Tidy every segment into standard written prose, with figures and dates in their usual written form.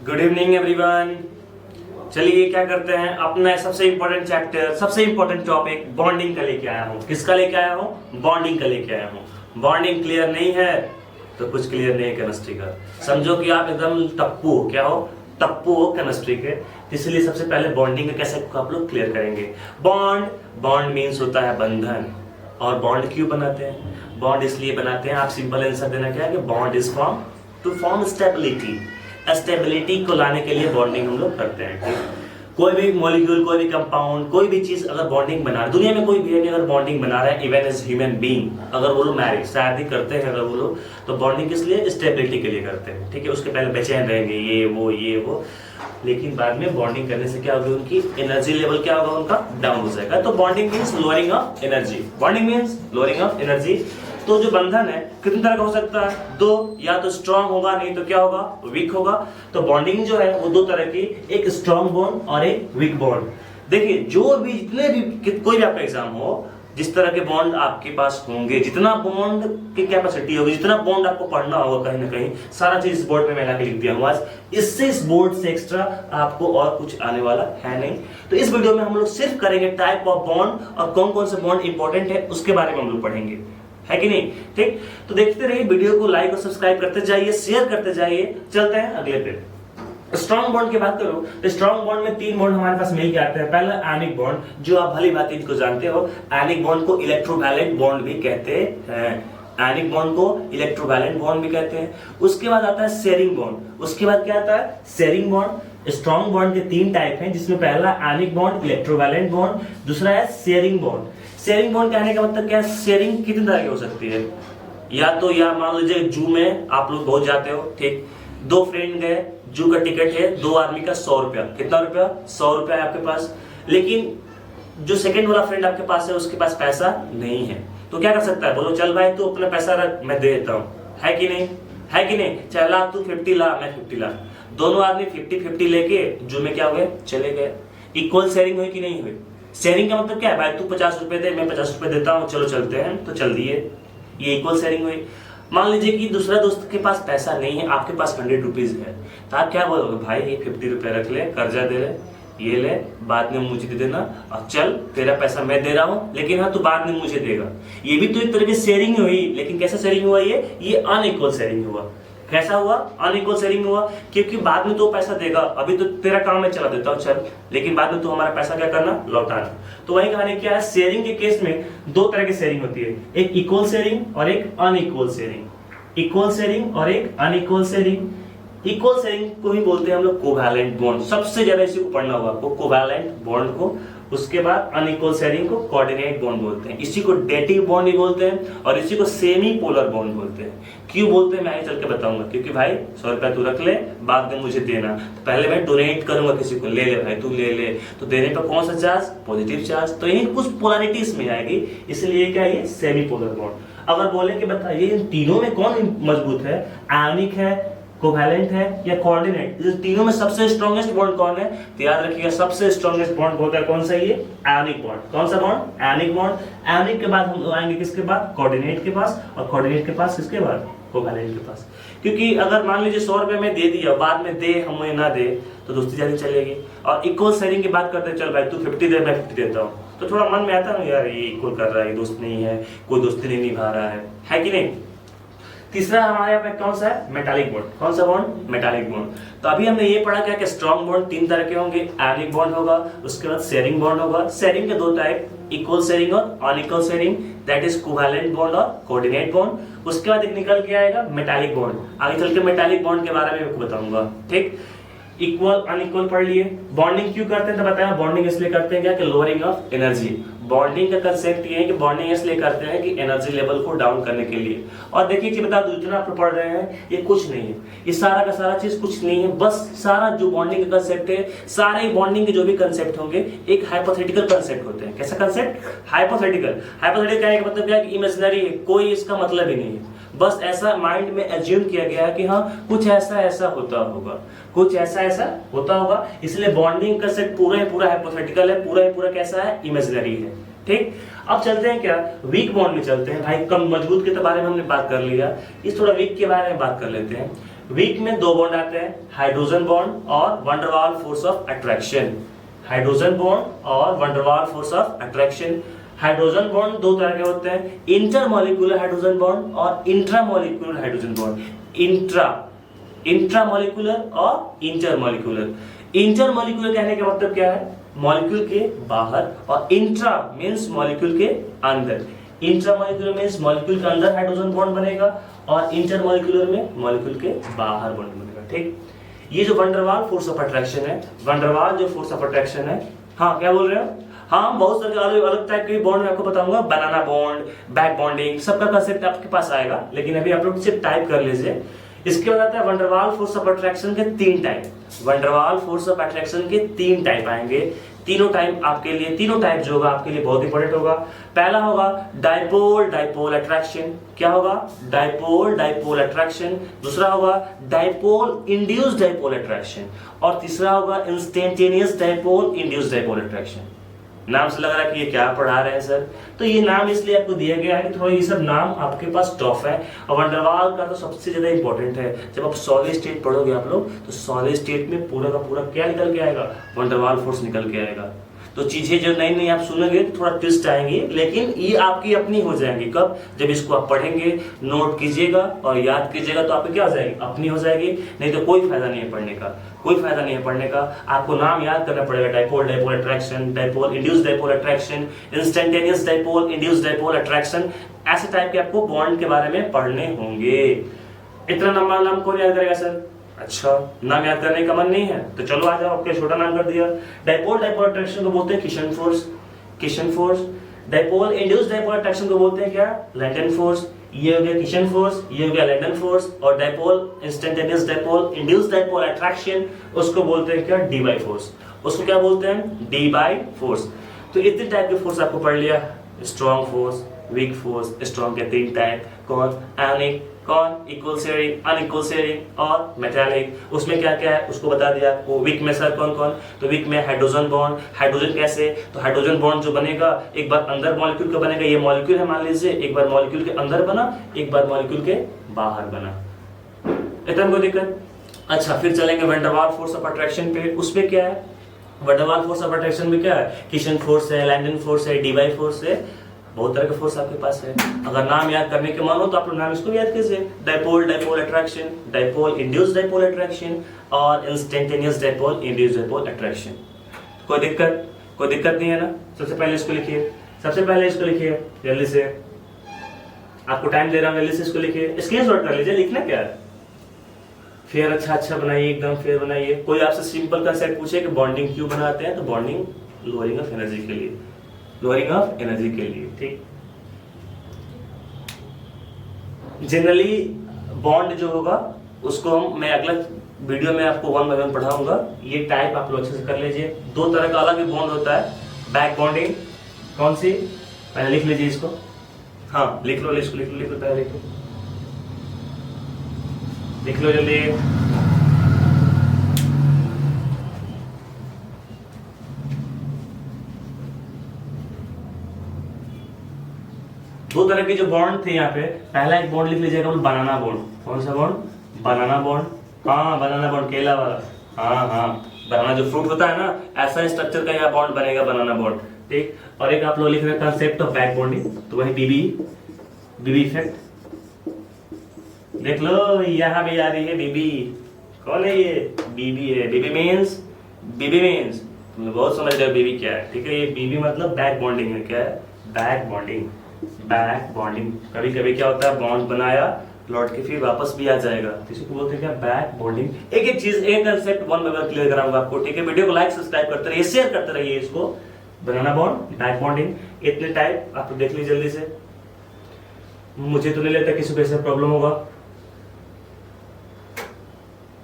Good evening everyone. चलिए क्या करते हैं, अपना सबसे इंपॉर्टेंट चैप्टर, सबसे इंपॉर्टेंट टॉपिक बॉन्डिंग का लेके आया हूँ। किसका लेके आया हूँ? बॉन्डिंग का लेके आया हूँ। बॉन्डिंग क्लियर नहीं है तो कुछ क्लियर नहीं है केमिस्ट्री का। समझो कि आप एकदम टप्पू हो। क्या हो? टप्पू हो केमिस्ट्री के। इसलिए सबसे पहले बॉन्डिंग का कैसे आप लोग क्लियर करेंगे। बॉन्ड मीन्स होता है बंधन। और बॉन्ड क्यों बनाते हैं? बॉन्ड इसलिए बनाते हैं, आप सिंपल आंसर देना क्या है कि bond is form to form stability. Stability को लाने के लिए बॉन्डिंग हम लोग करते हैं। ठीक, कोई भी मॉलिक्यूल, कोई भी कंपाउंड, कोई भी चीज अगर बॉन्डिंग बना रहा है, दुनिया में कोई भी अगर बॉन्डिंग बना रहा है, इवन एज ह्यूमन बीइंग, अगर वो लोग मैरिज शादी करते हैं अगर वो लोग, तो बॉन्डिंग किस लिए? स्टेबिलिटी के लिए करते हैं। ठीक है, उसके पहले बेचैन रहेंगे ये वो, लेकिन बाद में बॉन्डिंग करने से क्या होगा, उनकी एनर्जी लेवल क्या होगा, उनका डाउन हो जाएगा। तो bonding means lowering of energy. Bonding means lowering of energy. तो जो बंधन है कितने तरह का हो सकता है? दो, या तो स्ट्रॉन्ग होगा, नहीं तो क्या होगा, वीक होगा। तो बॉन्डिंग जो है वो दो तरह की, एक स्ट्रॉन्ग बॉन्ड और एक वीक बॉन्ड। देखिए जो भी जितने भी कोई भी आपका एग्जाम हो, जिस तरह के बॉन्ड आपके पास होंगे, जितना बॉन्ड की कैपेसिटी होगी, जितना बॉन्ड आपको पढ़ना होगा कहीं ना कहीं, सारा चीज इस बोर्ड में मैं लाके लिख दिया हूँ आज। इससे इस बोर्ड से एक्स्ट्रा आपको और कुछ आने वाला है नहीं। तो इस वीडियो में हम लोग सिर्फ करेंगे टाइप ऑफ बॉन्ड और कौन कौन से बॉन्ड इंपॉर्टेंट है उसके बारे में हम लोग पढ़ेंगे, है कि नहीं? ठीक, तो देखते रहिए, वीडियो को लाइक और सब्सक्राइब करते जाइए, शेयर करते जाइए। चलते हैं अगले पे। स्ट्रॉन्ग बॉन्ड की बात करूं तो स्ट्रॉन्ग बॉन्ड में तीन बॉन्ड हमारे पास मिल के आते हैं। पहला आयनिक बॉन्ड, जो आप भली भांति इसको जानते हो। आयनिक बॉन्ड को इलेक्ट्रोवैलेंट बॉन्ड भी कहते हैं। आयनिक बॉन्ड को इलेक्ट्रोवैलेंट बॉन्ड भी कहते हैं। उसके बाद आता है शेयरिंग बॉन्ड। उसके बाद क्या आता है? Sharing bond. स्ट्रॉन्ग बॉन्ड के तीन टाइप हैं, जिसमें पहला आयनिक बॉन्ड, इलेक्ट्रोवैलेंट बॉन्ड, दूसरा है शेयरिंग बॉन्ड। शेयरिंग बॉन्ड कहने का मतलब क्या है? शेयरिंग कितने तरह की हो सकती है? या मान लीजिए जू में आप लोग बहुत जाते हो, ठीक, दो फ्रेंड गए, जू का टिकट है, दो आदमी का 100 रुपया। कितना रुपया? 100 रुपया है आपके पास। लेकिन जो सेकंड वाला फ्रेंड आपके पास है, उसके पास पैसा नहीं है। तो क्या कर सकता है? बोलो चल भाई तू अपना पैसा रख, मैं दे देता हूँ। है कि नहीं? है कि नहीं? चाहे ला तू 50 ला, मैं 50 ला। दोनों आदमी 50-50 लेके जू में क्या हुए? चले गए। इक्वल शेयरिंग हुई कि नहीं हुई? शेयरिंग का मतलब क्या है? भाई तू 50 रुपए दे, मैं 50 रुपए देता हूँ, चलो चलते हैं, तो चल दिए। ये इक्वल शेयरिंग हुई। मान लीजिए कि दूसरा दोस्त के पास पैसा नहीं है, आपके पास 100 रुपीज है, तो आप क्या बोलोगे? भाई ये 50 रुपए रख ले, कर्जा दे ले, ये ले, बाद में मुझे दे देना, और चल तेरा पैसा मैं दे रहा हूँ, लेकिन हाँ तू बाद में मुझे देगा। ये भी तो एक तरह की शेयरिंग हुई, लेकिन कैसा शेयरिंग हुआ? ये अनइक्वल शेयरिंग हुआ। कैसा हुआ? अनइक्वल शेयरिंग हुआ, क्योंकि बाद में तो पैसा देगा, अभी तो तेरा काम मैं चला देता हूँ चल, लेकिन बाद में तो हमारा पैसा क्या करना? लौटाना। तो वही कहानी क्या है? शेयरिंग के केस में दो तरह की शेयरिंग होती है, एक इक्वल शेयरिंग और एक अनइक्वल शेयरिंग। इक्वल शेयरिंग और एक अनइक्वल शेयरिंग। इक्वल शेयरिंग को ही बोलते हैं हम लोग कोवैलेंट बॉन्ड। सबसे ज्यादा इसी को पढ़ना होगा आपको, कोवैलेंट बॉन्ड को। उसके बाद अनइक्वल शेयरिंग को कोऑर्डिनेट बॉन्ड बोलते हैं। इसी को डेटिव बॉन्ड भी बोलते हैं, और इसी को सेमी पोलर बॉन्ड बोलते हैं। क्यों बोलते हैं मैं आगे चल के बताऊंगा। क्योंकि भाई 100 रुपया तू रख ले, बाद में मुझे देना, तो पहले मैं डोनेट करूंगा किसी को, ले ले भाई तू ले ले, तो देने पर कौन सा चार्ज? Positive charge. तो यही कुछ पोलैरिटी इसमें आएगी, इसलिए क्या है? Semi polar bond. अगर बोले कि बताइए इन तीनों में कौन मजबूत है? आयनिक है, कोवैलेंट है, या कोऑर्डिनेट? इस तीनों में सबसे स्ट्रॉन्गेस्ट बॉन्ड कौन है? तो याद रखिएगा, सबसे स्ट्रॉन्गेस्ट बॉन्ड होता है कौन सा? ये आयनिक बॉन्ड। कौन सा बॉन्ड? Ionic bond. आयनिक के बाद हम आएंगे किसके पास? कोऑर्डिनेट के पास। और कोऑर्डिनेट के पास किसके बाद? कोवैलेंट के पास। क्योंकि अगर मान लीजिए 100 रुपए में दे दिया, बाद में दे हमें ना दे, तो दोस्ती जारी चलेगी। और इक्वल शेयरिंग की बात करते हैं, चल भाई तू 50 दे, मैं 50 देता हूँ, तो थोड़ा मन में आता है ना, यार ये इक्वल कर रहा है, ये दोस्त नहीं है, कोई दोस्ती नहीं निभा रहा है कि नहीं? तीसरा हमारे यहाँ पे कौन सा है? Metallic bond. कौन सा बॉन्ड? Metallic bond. तो अभी हमने ये पढ़ा क्या कि स्ट्रॉन्ग बॉन्ड तीन तरह के होंगे। आयनिक बॉन्ड होगा, उसके बाद शेयरिंग बॉन्ड होगा। शेयरिंग के दो टाइप, इक्वल शेयरिंग और unequal sharing, that is covalent bond और कोऑर्डिनेट बॉन्ड। उसके बाद एक निकल के आएगा मेटालिक बॉन्ड। आगे चल के मेटालिक बॉन्ड के बारे में आपको बताऊंगा। ठीक, इक्वल अनइक्वल पढ़ लिए। बॉन्डिंग क्यों करते हैं तो बताया, बॉन्डिंग इसलिए करते हैं क्या कि लोअरिंग ऑफ एनर्जी। बॉन्डिंग का कंसेप्ट ये है कि बॉन्डिंग इसलिए करते हैं कि एनर्जी लेवल को डाउन करने के लिए। और देखिए कि बता दूं, जितना आप पढ़ रहे हैं ये कुछ नहीं है, ये सारा का सारा चीज कुछ नहीं है। बस सारा जो बॉन्डिंग का कंसेप्ट है, सारे बॉन्डिंग के जो भी कंसेप्ट होंगे एक हाइपोथेटिकल कंसेप्ट होते हैं। कैसा कंसेप्ट? हाइपोथेटिकल। हाइपोथेटिकल कहने का मतलब क्या है कि इमेजिनरी है, कोई इसका मतलब ही नहीं है। बस ऐसा माइंड में एज्यूम किया गया है कि हाँ कुछ ऐसा ऐसा होता होगा, कुछ ऐसा ऐसा होता होगा। इसलिए बॉन्डिंग का सेट पूरा हाइपोथेटिकल है, पूरा कैसा है? इमेजिनरी है। ठीक, अब चलते हैं क्या वीक बॉन्ड में चलते हैं। भाई कम मजबूत के बारे में हमने बात कर लिया, इस थोड़ा वीक के बारे में बात कर लेते हैं। वीक में दो बॉन्ड आते हैं, हाइड्रोजन बॉन्ड और वैन डर वाल force of attraction. Hydrogen bond और वैन डर वाल force of attraction. Hydrogen bond दो तरह के होते हैं, इंटरमॉलिक्यूलर हाइड्रोजन बॉन्ड और इंट्रामॉलिक्यूलर हाइड्रोजन बॉन्ड। इंट्रामॉलिक्यूलर और इंटरमॉलिक्यूलर। इंटरमॉलिक्यूलर कहने का मतलब क्या है, मॉलिक्यूल के बाहर, और इंट्रा मींस मॉलिक्यूल के अंदर। इंट्रामॉलिक्यूलर मींस मॉलिक्यूल के अंदर हाइड्रोजन बॉन्ड बनेगा और इंटरमॉलिक्यूलर में मॉलिक्यूल के बाहर बॉन्ड बनेगा। ठीक, ये जो वैन डर वाल फोर्स ऑफ अट्रैक्शन है, वैन डर वाल जो फोर्स ऑफ अट्रैक्शन है, हाँ क्या बोल रहे हो, हाँ बहुत सारे अलग अलग टाइप के बॉन्ड मैं आपको बताऊंगा, बनाना बॉन्ड, बैक बॉन्डिंग, सबका कंसेप्ट आपके पास आएगा, लेकिन अभी आप लोग सिर्फ टाइप कर लीजिए। इसके बाद आता है वैन डर वाल फोर्स ऑफ अट्रैक्शन के तीन टाइप। वैन डर वाल फोर्स ऑफ अट्रैक्शन के तीन टाइप आएंगे। तीनों टाइप आपके लिए, तीनों टाइप जो होगा आपके लिए बहुत इंपॉर्टेंट होगा। पहला होगा डाइपोल डाइपोल अट्रैक्शन। क्या होगा, डाइपोल डाइपोल अट्रैक्शन। दूसरा होगा डाइपोल इंड्यूस्ड डाइपोल अट्रैक्शन और तीसरा होगा instantaneous dipole induced dipole attraction. नाम से लग रहा है कि ये क्या पढ़ा रहे हैं सर, तो ये नाम इसलिए आपको दिया गया है कि थोड़ा ये सब नाम आपके पास टफ है। और वैन डर वाल का तो सबसे ज्यादा इंपॉर्टेंट है। जब आप सॉलिड स्टेट पढ़ोगे आप लोग, तो सॉलिड स्टेट में पूरा का पूरा क्या निकल के आएगा, वैन डर वाल फोर्स निकल के आएगा। तो चीजें जो नई नई आप सुनेंगे तो थोड़ा ट्विस्ट आएंगी, लेकिन ये आपकी अपनी हो जाएंगी। कब, जब इसको आप पढ़ेंगे, नोट कीजिएगा और याद कीजिएगा, तो आपकी क्या हो जाएगी, अपनी हो जाएगी। नहीं तो कोई फायदा नहीं है पढ़ने का, कोई फायदा नहीं है पढ़ने का। आपको नाम याद करना पड़ेगा, dipole dipole attraction, dipole induced dipole attraction, instantaneous dipole induced dipole attraction. ऐसे टाइप के आपको बॉन्ड के बारे में पढ़ने होंगे। इतना नाम कौन याद करेगा सर, अच्छा नाम याद करने का मन नहीं है तो चलो आ जाओ, आपके छोटा नाम कर दिया। डाइपोल डाइपोल अट्रैक्शन को बोलते हैं Kishan force, Kishan force. Dipole induced dipole attraction को बोलते हैं क्या, लैंडन फोर्स। ये हो गया किशन फोर्स, ये हो गया लैंडन फोर्स। और dipole instantaneous dipole induced dipole attraction, उसको बोलते हैं क्या, डी बाई फोर्स। उसको क्या बोलते हैं, डी बाई फोर्स। तो इतने टाइप के फोर्स आपको पढ़ लिया, strong force, weak force. Strong के तीन टाइप, कौन, आयनिक, कौन, इक्वल शेयरिंग, अनइक्वल शेयरिंग और मेटालिक। उसमें क्या क्या है उसको बता दिया आपको। वीक में सर कौन कौन, तो वीक में हाइड्रोजन बॉन्ड। हाइड्रोजन कैसे, तो हाइड्रोजन बॉन्ड जो बनेगा, एक बार अंदर मॉलिक्यूल का बनेगा, ये मॉलिक्यूल है मान लीजिए, एक बार मॉलिक्यूल के अंदर बना, एक बार मॉलिक्यूल के बाहर बना। इतना कोई दिक्कत। अच्छा, फिर चलेंगे वैन डर वाल फोर्स ऑफ अट्रैक्शन पे। उसमें क्या है, वैन डर वाल फोर्स ऑफ अट्रैक्शन में क्या है, किशन फोर्स है, लैंडन फोर्स है, डी बाई फोर्स है, बहुत तरह के फोर्स आपके पास है। अगर नाम याद करने के मन हो तो आप लोग नाम इसको याद कीजिए, dipole dipole attraction, dipole induced dipole attraction और instantaneous dipole induced dipole attraction. कोई दिक्कत नहीं है ना। सबसे पहले इसको लिखिए, सबसे पहले इसको लिखिए जल्दी से, आपको टाइम दे रहा हूं, जल्दी से इसको लिखिए, स्क्रीनशॉट कर लीजिए। लिखना क्या है, फिर अच्छा बनाइए, एकदम फिर बनाइए। कोई आपसे सिंपल कंसेप्ट पूछे कि बॉन्डिंग क्यों बनाते हैं, तो बॉन्डिंग लोअरिंग ऑफ एनर्जी के लिए, लोअरिंग ऑफ एनर्जी के लिए। ठीक, जनरली बॉन्ड जो होगा उसको मैं अगला वीडियो में आपको वन बाय वन पढ़ाऊंगा। ये टाइप आप लोग अच्छे से कर लीजिए। दो तरह का अलग बॉन्ड होता है, बैक बॉन्डिंग, कौन सी, पहले लिख लीजिए इसको, हाँ लिख लो, इसको लिख लो पहले लिख लो जल्दी। दो तरह के जो बॉन्ड थे यहाँ पे, पहला एक बॉन्ड लिख लीजिएगा बनाना बॉन्ड। कौन सा बॉन्ड, बनाना बॉन्ड। हाँ बनाना बॉन्ड, केला वाला, हाँ बनाना जो फ्रूट होता है ना, ऐसा स्ट्रक्चर का यहाँ बॉन्ड बनेगा, बनाना बॉन्ड। ठीक, और एक आप लोग लिख रहे हैं कंसेप्ट ऑफ बैक बॉन्डिंग, तो वही बीबी इफेक्ट। देख लो यहाँ भी आ रही है बीबी, कौन है ये, बीबी है। बीबी मीन्स तुम लोग बहुत समझ रहे हो बीबी क्या है। ठीक है, ये बीबी मतलब बैक बॉन्डिंग है। क्या है, बैक बॉन्डिंग। बैक बॉन्डिंग, कभी कभी क्या होता है, बॉन्ड बनाया, लौट के फिर वापस भी आ जाएगा, तो इसको बोलते हैं क्या, बैक बॉन्डिंग। एक एक चीज, एक concept one by one clear कराऊंगा आपको। ठीक है, वीडियो को लाइक सब्सक्राइब करते रहिए, शेयर करते रहिए इसको। बनाना बॉन्ड, बैक बॉन्डिंग, इतने टाइप आप देख लीजिए जल्दी से। मुझे तो नहीं लगता किसी को ऐसा प्रॉब्लम होगा।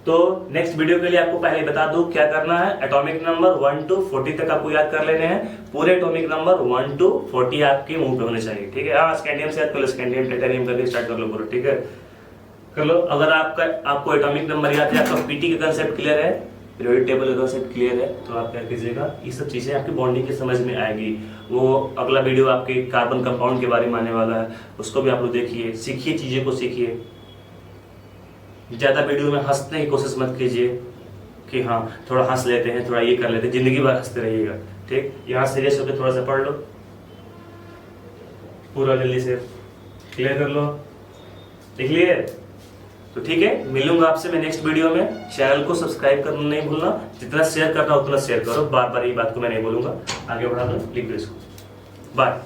तो नेक्स्ट वीडियो के लिए आपको पहले बता दूं क्या करना है। एटॉमिक नंबर 1 to 40 तक आपको याद कर लेने हैं। पूरे एटॉमिक नंबर 1 to 40 आपके मुंह पे होने चाहिए। ठीक है, हाँ स्कैंडियम से याद कर लो, स्कैंडियम टाइटेनियम करके स्टार्ट कर लो पूरा। ठीक है, कर लो। अगर आपको एटॉमिक नंबर याद है, आपका पीटी का कंसेप्ट क्लियर है, पीरियोडिक टेबल का कंसेप्ट क्लियर है, तो आप क्या कीजिएगा, ये सब चीजें आपकी बॉन्डिंग की समझ में आएगी। वो अगला वीडियो आपके कार्बन कंपाउंड के बारे में आने वाला है, उसको भी आप लोग देखिए, सीखिए, चीजें को सीखिए। ज़्यादा वीडियो में हंसने की कोशिश मत कीजिए कि हाँ थोड़ा हंस लेते हैं, थोड़ा ये कर लेते हैं, जिंदगी भर हंसते रहिएगा। ठीक, यहाँ सीरियस होकर थोड़ा सा पढ़ लो, पूरा जल्दी से क्लियर कर लो, लिख लिए? तो ठीक है, मिलूंगा आपसे मैं नेक्स्ट वीडियो में। चैनल को सब्सक्राइब करना नहीं भूलना, जितना शेयर करना उतना शेयर करो, बार बार ये बात को मैं नहीं बोलूंगा, आगे बढ़ा दो, लिख दो इसको। बाय।